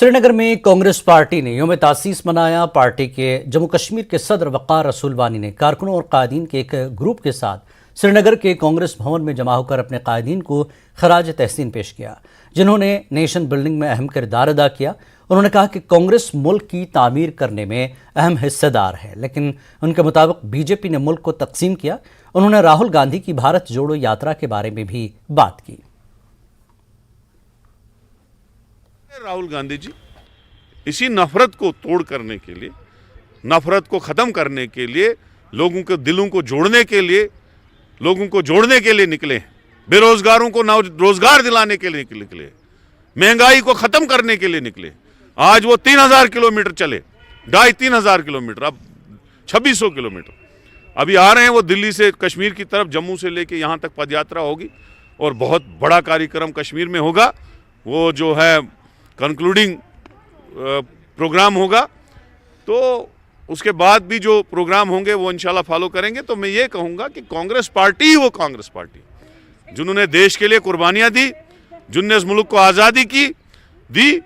श्रीनगर में कांग्रेस पार्टी ने यौम तासीस मनाया। पार्टी के जम्मू कश्मीर के सदर वक़ार रसूल वानी ने कारकुनों और कायदीन के एक ग्रुप के साथ श्रीनगर के कांग्रेस भवन में जमा होकर अपने कायदीन को खराज तहसीन पेश किया, जिन्होंने नेशन बिल्डिंग में अहम किरदार अदा किया। उन्होंने कहा कि कांग्रेस मुल्क की तामीर करने में अहम हिस्सेदार है, लेकिन उनके मुताबिक बीजेपी ने मुल्क को तकसीम किया। उन्होंने राहुल गांधी की भारत जोड़ो यात्रा के बारे में भी बात की। राहुल गांधी जी इसी नफरत को तोड़ करने के लिए, नफरत को ख़त्म करने के लिए, लोगों के दिलों को जोड़ने के लिए, लोगों को जोड़ने के लिए निकले हैं। बेरोजगारों को रोजगार दिलाने के लिए निकले, महंगाई को ख़त्म करने के लिए निकले। आज वो 3000 किलोमीटर चले, 2500 किलोमीटर, अब 2600 किलोमीटर अभी आ रहे हैं। वो दिल्ली से कश्मीर की तरफ, जम्मू से लेके यहाँ तक पदयात्रा होगी और बहुत बड़ा कार्यक्रम कश्मीर में होगा। वो जो है कंक्लूडिंग प्रोग्राम होगा, तो उसके बाद भी जो प्रोग्राम होंगे वो इंशाल्लाह फॉलो करेंगे। तो मैं ये कहूँगा कि कांग्रेस पार्टी ही वो कांग्रेस पार्टी जिन्होंने देश के लिए कुर्बानियाँ दी, जिनने इस मुल्क को आज़ादी दी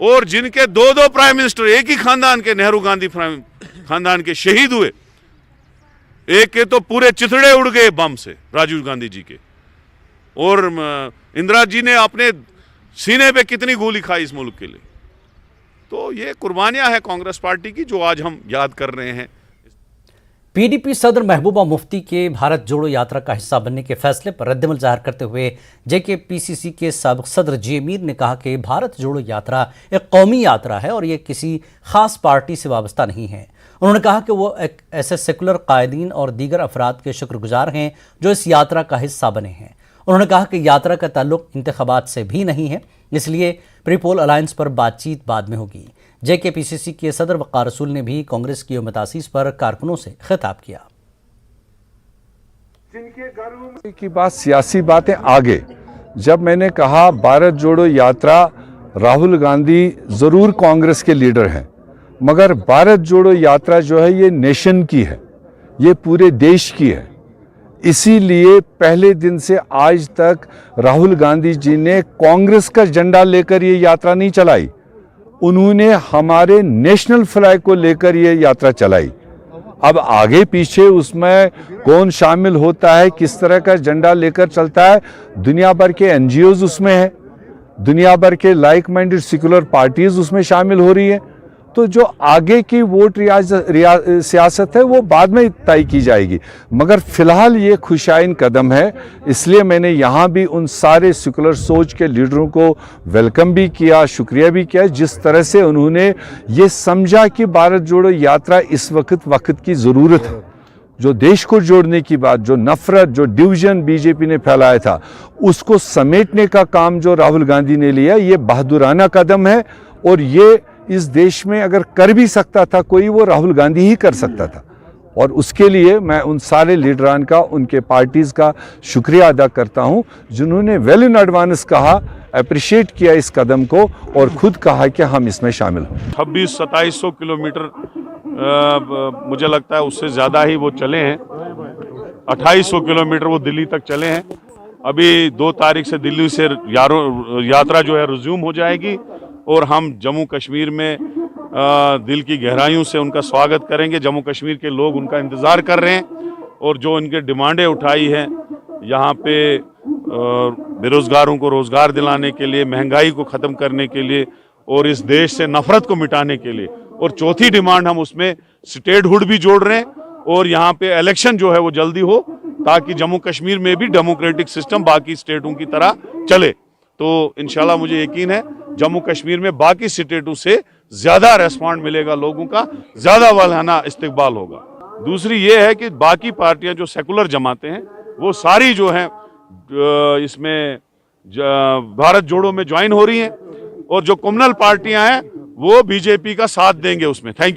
और जिनके दो प्राइम मिनिस्टर एक ही खानदान के, नेहरू गांधी खानदान के शहीद हुए। एक के तो पूरे चिथड़े उड़ गए बम से, राजीव गांधी जी के, और इंदिरा जी ने अपने सीने पे कितनी गोली खाई इस मुल्क के लिए। तो ये कुर्बानियां हैं कांग्रेस पार्टी की, जो आज हम याद कर रहे हैं। पीडीपी सदर महबूबा मुफ्ती के भारत जोड़ो यात्रा का हिस्सा बनने के फैसले पर रद्दमल जाहिर करते हुए जेकेपीसीसी के साबिक सदर जी मीर ने कहा कि भारत जोड़ो यात्रा एक कौमी यात्रा है और ये किसी खास पार्टी से वाबस्ता नहीं है। उन्होंने कहा कि वो एक ऐसे सेकुलर कायदीन और दीगर अफराद के शुक्रगुजार हैं जो इस यात्रा का हिस्सा बने हैं। उन्होंने कहा कि यात्रा का ताल्लुक इंतखाबात से भी नहीं है, इसलिए प्रीपोल अलायंस पर बातचीत बाद में होगी। जेकेपीसीसी के सदर वक़ार रसूल ने भी कांग्रेस की यौम तासीस पर कारकुनों से खिताब किया। की बात सियासी बातें आगे, जब मैंने कहा भारत जोड़ो यात्रा, राहुल गांधी ज़रूर कांग्रेस के लीडर हैं, मगर भारत जोड़ो यात्रा जो है ये नेशन की है, ये पूरे देश की है। इसीलिए पहले दिन से आज तक राहुल गांधी जी ने कांग्रेस का झंडा लेकर ये यात्रा नहीं चलाई, उन्होंने हमारे नेशनल फ्लैग को लेकर ये यात्रा चलाई। अब आगे पीछे उसमें कौन शामिल होता है, किस तरह का झंडा लेकर चलता है, दुनिया भर के एनजीओज उसमें है, दुनिया भर के लाइक माइंडेड सेकुलर पार्टीज उसमें शामिल हो रही है। तो जो आगे की वोट सियासत है वो बाद में तय की जाएगी, मगर फिलहाल ये खुशाइन कदम है। इसलिए मैंने यहाँ भी उन सारे सेकुलर सोच के लीडरों को वेलकम भी किया, शुक्रिया भी किया, जिस तरह से उन्होंने ये समझा कि भारत जोड़ो यात्रा इस वक्त की ज़रूरत है। जो देश को जोड़ने की बात, जो नफरत, जो डिवीजन बीजेपी ने फैलाया था, उसको समेटने का काम जो राहुल गांधी ने लिया, ये बहादुराना कदम है। और ये इस देश में अगर कर भी सकता था कोई, वो राहुल गांधी ही कर सकता था। और उसके लिए मैं उन सारे लीडरान का, उनके पार्टीज़ का शुक्रिया अदा करता हूं, जिन्होंने वेल इन एडवांस कहा, अप्रिशिएट किया इस कदम को और खुद कहा कि हम इसमें शामिल हों। 2600-2700 किलोमीटर मुझे लगता है उससे ज़्यादा ही वो चले हैं। 2800 किलोमीटर वो दिल्ली तक चले हैं। अभी 2 तारीख से दिल्ली से यात्रा जो है रिज्यूम हो जाएगी और हम जम्मू कश्मीर में दिल की गहराइयों से उनका स्वागत करेंगे। जम्मू कश्मीर के लोग उनका इंतज़ार कर रहे हैं और जो इनके डिमांडें उठाई हैं यहाँ पे, बेरोज़गारों को रोज़गार दिलाने के लिए, महंगाई को ख़त्म करने के लिए और इस देश से नफ़रत को मिटाने के लिए, और चौथी डिमांड हम उसमें स्टेटहुड भी जोड़ रहे हैं और यहाँ पे इलेक्शन जो है वो जल्दी हो, ताकि जम्मू कश्मीर में भी डेमोक्रेटिक सिस्टम बाकी स्टेटों की तरह चले। तो इंशाल्लाह मुझे यकीन है जम्मू कश्मीर में बाकी स्टेटों से ज़्यादा रेस्पॉन्ड मिलेगा, लोगों का ज़्यादा वालाना इस्तकबाल होगा। दूसरी ये है कि बाकी पार्टियां जो सेकुलर जमातें हैं वो सारी जो हैं इसमें भारत जोड़ो में ज्वाइन हो रही हैं, और जो कम्युनल पार्टियां हैं वो बीजेपी का साथ देंगे उसमें। Thank you.